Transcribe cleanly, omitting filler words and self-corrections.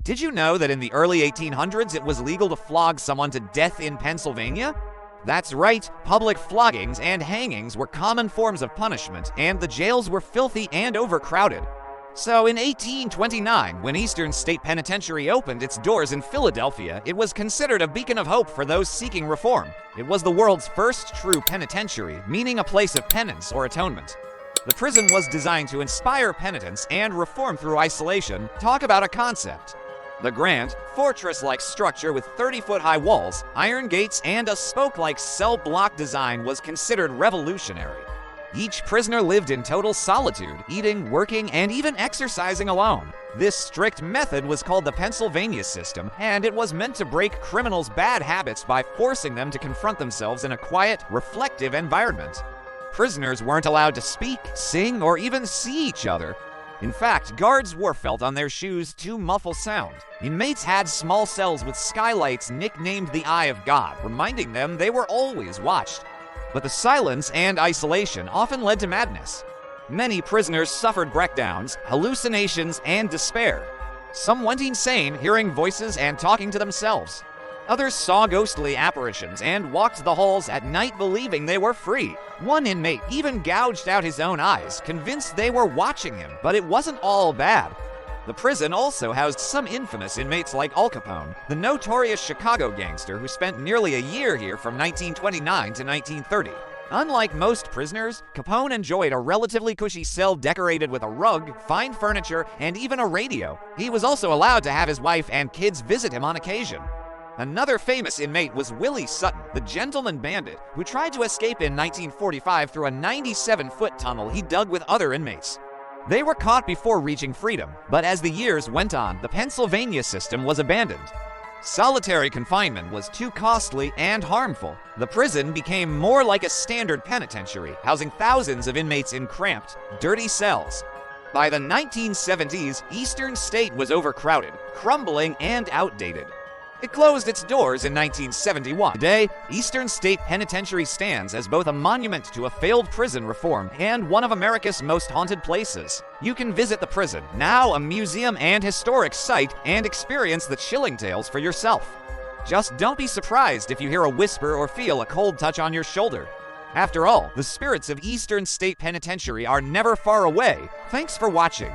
Did you know that in the early 1800s it was legal to flog someone to death in Pennsylvania? That's right, public floggings and hangings were common forms of punishment, and the jails were filthy and overcrowded. So in 1829, when Eastern State Penitentiary opened its doors in Philadelphia, it was considered a beacon of hope for those seeking reform. It was the world's first true penitentiary, meaning a place of penance or atonement. The prison was designed to inspire penitence and reform through isolation. Talk about a concept. The grand, fortress-like structure with 30-foot-high walls, iron gates, and a spoke-like cell block design was considered revolutionary. Each prisoner lived in total solitude, eating, working, and even exercising alone. This strict method was called the Pennsylvania system, and it was meant to break criminals' bad habits by forcing them to confront themselves in a quiet, reflective environment. Prisoners weren't allowed to speak, sing, or even see each other. In fact, guards wore felt on their shoes to muffle sound. Inmates had small cells with skylights nicknamed the Eye of God, reminding them they were always watched. But the silence and isolation often led to madness. Many prisoners suffered breakdowns, hallucinations, and despair. Some went insane, hearing voices and talking to themselves. Others saw ghostly apparitions and walked the halls at night believing they were free. One inmate even gouged out his own eyes, convinced they were watching him, but it wasn't all bad. The prison also housed some infamous inmates like Al Capone, the notorious Chicago gangster who spent nearly a year here from 1929 to 1930. Unlike most prisoners, Capone enjoyed a relatively cushy cell decorated with a rug, fine furniture, and even a radio. He was also allowed to have his wife and kids visit him on occasion. Another famous inmate was Willie Sutton, the gentleman bandit, who tried to escape in 1945 through a 97-foot tunnel he dug with other inmates. They were caught before reaching freedom, but as the years went on, the Pennsylvania system was abandoned. Solitary confinement was too costly and harmful. The prison became more like a standard penitentiary, housing thousands of inmates in cramped, dirty cells. By the 1970s, Eastern State was overcrowded, crumbling, and outdated. It closed its doors in 1971. Today, Eastern State Penitentiary stands as both a monument to a failed prison reform and one of America's most haunted places. You can visit the prison, now a museum and historic site, and experience the chilling tales for yourself. Just don't be surprised if you hear a whisper or feel a cold touch on your shoulder. After all, the spirits of Eastern State Penitentiary are never far away. Thanks for watching.